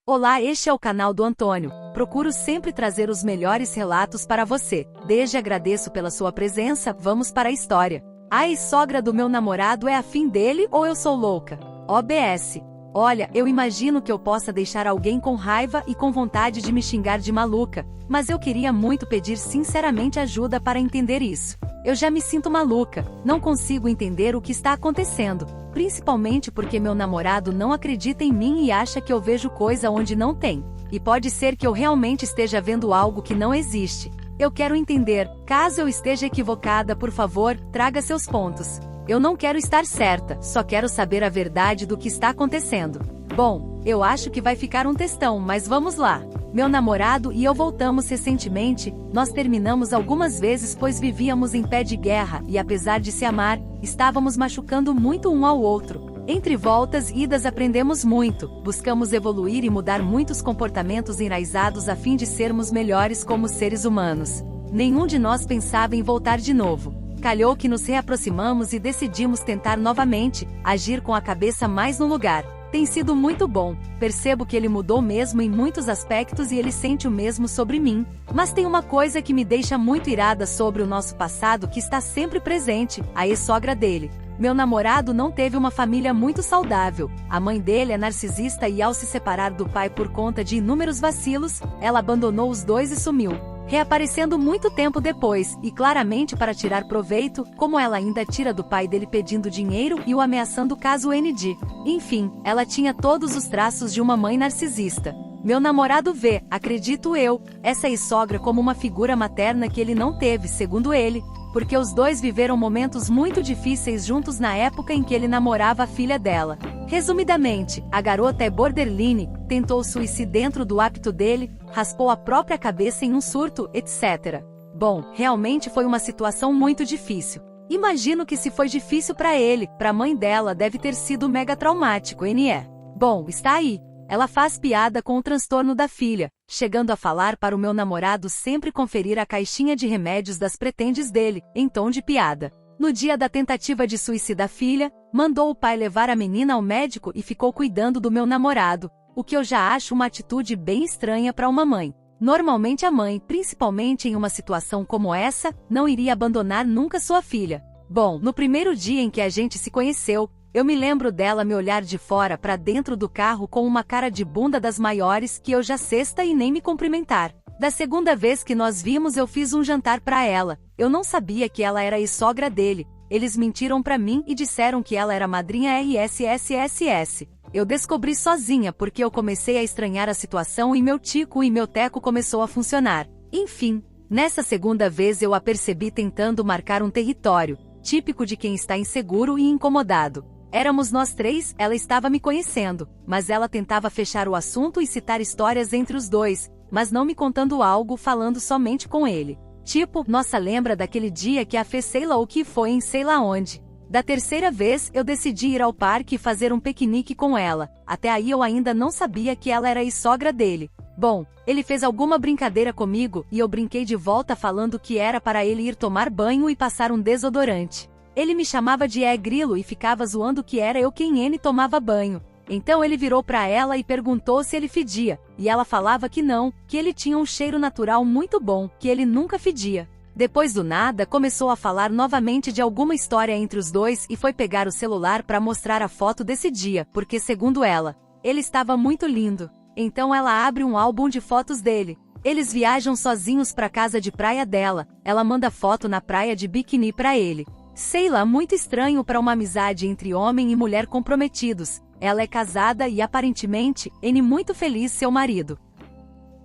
Olá, este é o canal do Antônio. Procuro sempre trazer os melhores relatos para você. Desde agradeço pela sua presença, vamos para a história. A ex-sogra do meu namorado é afim dele ou eu sou louca? OBS. Olha, eu imagino que eu possa deixar alguém com raiva e com vontade de me xingar de maluca, mas eu queria muito pedir sinceramente ajuda para entender isso. Eu já me sinto maluca, não consigo entender o que está acontecendo, principalmente porque meu namorado não acredita em mim e acha que eu vejo coisa onde não tem. E pode ser que eu realmente esteja vendo algo que não existe. Eu quero entender, caso eu esteja equivocada, por favor, traga seus pontos. Eu não quero estar certa, só quero saber a verdade do que está acontecendo. Bom, eu acho que vai ficar um textão, mas vamos lá. Meu namorado e eu voltamos recentemente, nós terminamos algumas vezes pois vivíamos em pé de guerra e apesar de se amar, estávamos machucando muito um ao outro. Entre voltas e idas aprendemos muito, buscamos evoluir e mudar muitos comportamentos enraizados a fim de sermos melhores como seres humanos. Nenhum de nós pensava em voltar de novo. Calhou que nos reaproximamos e decidimos tentar novamente, agir com a cabeça mais no lugar. Tem sido muito bom, percebo que ele mudou mesmo em muitos aspectos e ele sente o mesmo sobre mim. Mas tem uma coisa que me deixa muito irada sobre o nosso passado que está sempre presente, a ex-sogra dele. Meu namorado não teve uma família muito saudável, a mãe dele é narcisista e ao se separar do pai por conta de inúmeros vacilos, ela abandonou os dois e sumiu. Reaparecendo muito tempo depois, e claramente para tirar proveito, como ela ainda tira do pai dele pedindo dinheiro e o ameaçando caso ND. Enfim, ela tinha todos os traços de uma mãe narcisista. Meu namorado vê, acredito eu, essa ex-sogra como uma figura materna que ele não teve, segundo ele, porque os dois viveram momentos muito difíceis juntos na época em que ele namorava a filha dela. Resumidamente, a garota é borderline, tentou suicídio dentro do hábito dele, raspou a própria cabeça em um surto, etc. Bom, realmente foi uma situação muito difícil. Imagino que se foi difícil para ele, para a mãe dela deve ter sido mega traumático, NE. Bom, está aí. Ela faz piada com o transtorno da filha, chegando a falar para o meu namorado sempre conferir a caixinha de remédios das pretendes dele, em tom de piada. No dia da tentativa de suicídio da filha, mandou o pai levar a menina ao médico e ficou cuidando do meu namorado, o que eu já acho uma atitude bem estranha para uma mãe. Normalmente a mãe, principalmente em uma situação como essa, não iria abandonar nunca sua filha. Bom, no primeiro dia em que a gente se conheceu, eu me lembro dela me olhar de fora para dentro do carro com uma cara de bunda das maiores que eu já sexta e nem me cumprimentar. Da segunda vez que nós vimos eu fiz um jantar para ela, eu não sabia que ela era ex-sogra dele, eles mentiram para mim e disseram que ela era madrinha RSSSS. Eu descobri sozinha porque eu comecei a estranhar a situação e meu tico e meu teco começou a funcionar. Enfim, nessa segunda vez eu a percebi tentando marcar um território, típico de quem está inseguro e incomodado. Éramos nós três, ela estava me conhecendo, mas ela tentava fechar o assunto e citar histórias entre os dois, mas não me contando algo, falando somente com ele. Tipo, nossa, lembra daquele dia que a fez sei lá o que foi em sei lá onde. Da terceira vez, eu decidi ir ao parque e fazer um piquenique com ela, até aí eu ainda não sabia que ela era ex-sogra dele. Bom, ele fez alguma brincadeira comigo e eu brinquei de volta falando que era para ele ir tomar banho e passar um desodorante. Ele me chamava de grilo e ficava zoando que era eu quem ele tomava banho. Então ele virou para ela e perguntou se ele fedia, e ela falava que não, que ele tinha um cheiro natural muito bom, que ele nunca fedia. Depois do nada começou a falar novamente de alguma história entre os dois e foi pegar o celular para mostrar a foto desse dia, porque segundo ela, ele estava muito lindo. Então ela abre um álbum de fotos dele. Eles viajam sozinhos para casa de praia dela, ela manda foto na praia de biquíni para ele. Sei lá, muito estranho para uma amizade entre homem e mulher comprometidos. Ela é casada e aparentemente, ele muito feliz seu marido.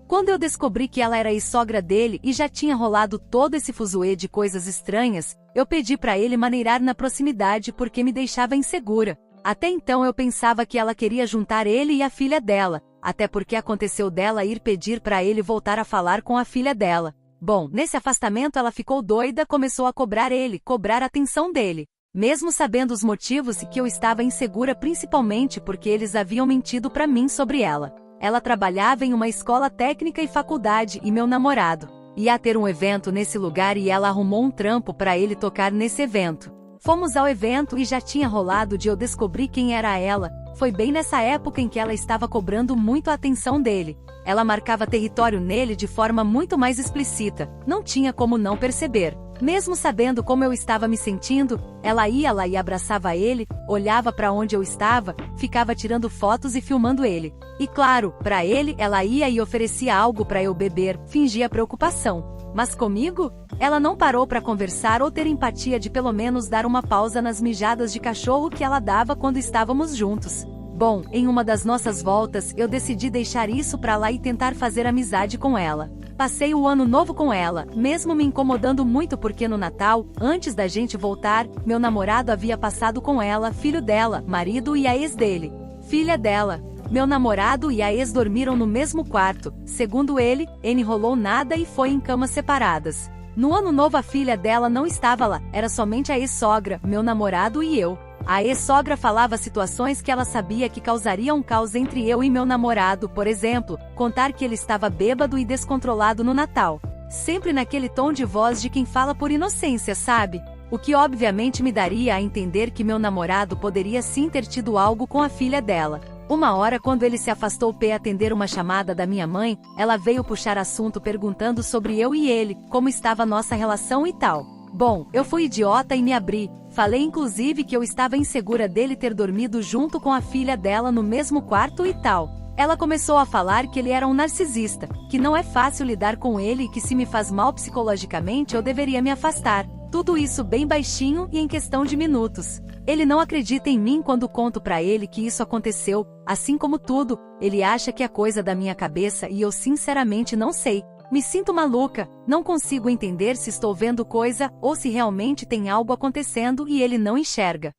Quando eu descobri que ela era ex-sogra dele e já tinha rolado todo esse fuzuê de coisas estranhas, eu pedi para ele maneirar na proximidade porque me deixava insegura. Até então eu pensava que ela queria juntar ele e a filha dela, até porque aconteceu dela ir pedir para ele voltar a falar com a filha dela. Bom, nesse afastamento ela ficou doida, começou a cobrar ele, cobrar a atenção dele. Mesmo sabendo os motivos e que eu estava insegura principalmente porque eles haviam mentido para mim sobre ela. Ela trabalhava em uma escola técnica e faculdade e meu namorado ia ter um evento nesse lugar e ela arrumou um trampo para ele tocar nesse evento. Fomos ao evento e já tinha rolado de eu descobrir quem era ela, Foi bem nessa época em que ela estava cobrando muito a atenção dele. Ela marcava território nele de forma muito mais explícita, não tinha como não perceber. Mesmo sabendo como eu estava me sentindo, ela ia lá e abraçava ele, olhava para onde eu estava, ficava tirando fotos e filmando ele. E claro, para ele, ela ia e oferecia algo para eu beber, fingia preocupação. Mas comigo? Ela não parou para conversar ou ter empatia de pelo menos dar uma pausa nas mijadas de cachorro que ela dava quando estávamos juntos. Bom, em uma das nossas voltas, eu decidi deixar isso pra lá e tentar fazer amizade com ela. Passei o ano novo com ela, mesmo me incomodando muito porque no Natal, antes da gente voltar, meu namorado havia passado com ela, filho dela, marido e a ex dele. Filha dela. Meu namorado e a ex dormiram no mesmo quarto. Segundo ele, enrolou nada e foi em camas separadas. No ano novo a filha dela não estava lá, era somente a ex-sogra, meu namorado e eu. A ex-sogra falava situações que ela sabia que causariam um caos entre eu e meu namorado, por exemplo, contar que ele estava bêbado e descontrolado no Natal. Sempre naquele tom de voz de quem fala por inocência, sabe? O que obviamente me daria a entender que meu namorado poderia sim ter tido algo com a filha dela. Uma hora quando ele se afastou para atender uma chamada da minha mãe, ela veio puxar assunto perguntando sobre eu e ele, como estava a nossa relação e tal. Bom, eu fui idiota e me abri. Falei inclusive que eu estava insegura dele ter dormido junto com a filha dela no mesmo quarto e tal. Ela começou a falar que ele era um narcisista, que não é fácil lidar com ele e que se me faz mal psicologicamente eu deveria me afastar. Tudo isso bem baixinho e em questão de minutos. Ele não acredita em mim quando conto pra ele que isso aconteceu, assim como tudo, ele acha que é coisa da minha cabeça e eu sinceramente não sei. Me sinto maluca, não consigo entender se estou vendo coisa ou se realmente tem algo acontecendo e ele não enxerga.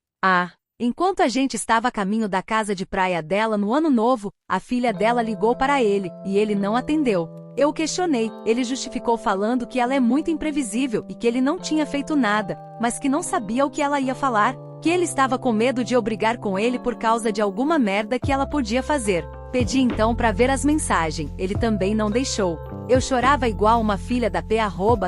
Enquanto a gente estava a caminho da casa de praia dela no ano novo, a filha dela ligou para ele, e ele não atendeu. Eu o questionei, ele justificou falando que ela é muito imprevisível e que ele não tinha feito nada, mas que não sabia o que ela ia falar, que ele estava com medo de eu brigar com ele por causa de alguma merda que ela podia fazer. Pedi então para ver as mensagens, ele também não deixou. Eu chorava igual uma filha da P.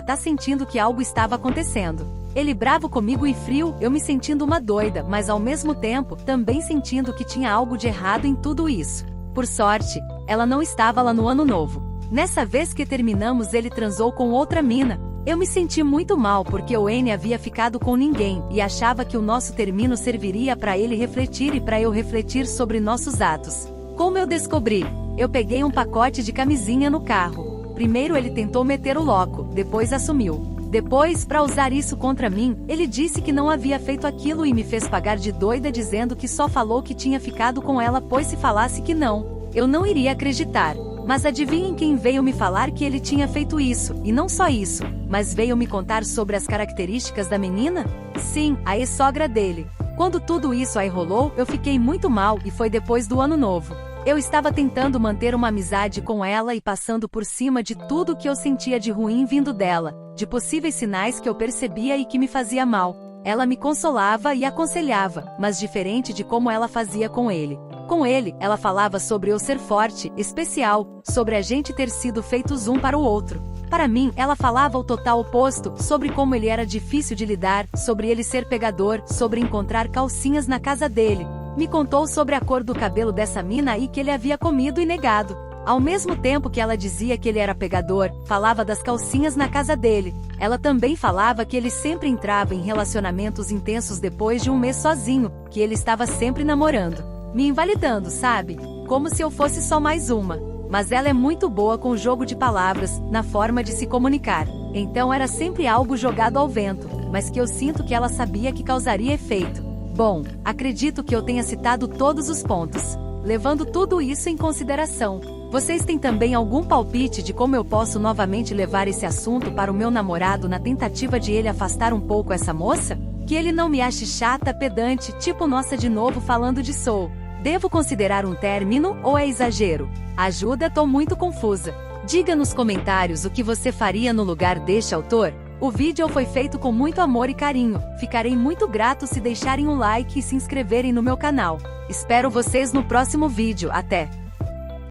Tá sentindo que algo estava acontecendo. Ele bravo comigo e frio, eu me sentindo uma doida, mas ao mesmo tempo, também sentindo que tinha algo de errado em tudo isso. Por sorte, ela não estava lá no ano novo. Nessa vez que terminamos ele transou com outra mina. Eu me senti muito mal porque o N havia ficado com ninguém e achava que o nosso término serviria para ele refletir e para eu refletir sobre nossos atos. Como eu descobri? Eu peguei um pacote de camisinha no carro. Primeiro ele tentou meter o louco, depois assumiu. Depois, para usar isso contra mim, ele disse que não havia feito aquilo e me fez pagar de doida dizendo que só falou que tinha ficado com ela pois se falasse que não, eu não iria acreditar. Mas adivinhem quem veio me falar que ele tinha feito isso, e não só isso, mas veio me contar sobre as características da menina? Sim, a ex-sogra dele. Quando tudo isso aí rolou, eu fiquei muito mal e foi depois do ano novo. Eu estava tentando manter uma amizade com ela e passando por cima de tudo que eu sentia de ruim vindo dela, de possíveis sinais que eu percebia e que me fazia mal. Ela me consolava e aconselhava, mas diferente de como ela fazia com ele. Com ele, ela falava sobre eu ser forte, especial, sobre a gente ter sido feitos um para o outro. Para mim, ela falava o total oposto, sobre como ele era difícil de lidar, sobre ele ser pegador, sobre encontrar calcinhas na casa dele. Me contou sobre a cor do cabelo dessa mina aí que ele havia comido e negado. Ao mesmo tempo que ela dizia que ele era pegador, falava das calcinhas na casa dele. Ela também falava que ele sempre entrava em relacionamentos intensos depois de um mês sozinho, que ele estava sempre namorando. Me invalidando, sabe? Como se eu fosse só mais uma. Mas ela é muito boa com o jogo de palavras, na forma de se comunicar. Então era sempre algo jogado ao vento, mas que eu sinto que ela sabia que causaria efeito. Bom, acredito que eu tenha citado todos os pontos. Levando tudo isso em consideração, vocês têm também algum palpite de como eu posso novamente levar esse assunto para o meu namorado na tentativa de ele afastar um pouco essa moça? Que ele não me ache chata, pedante, tipo nossa de novo falando de Soul. Devo considerar um término ou é exagero? Ajuda, tô muito confusa. Diga nos comentários o que você faria no lugar deste autor. O vídeo foi feito com muito amor e carinho. Ficarei muito grato se deixarem um like e se inscreverem no meu canal. Espero vocês no próximo vídeo. Até!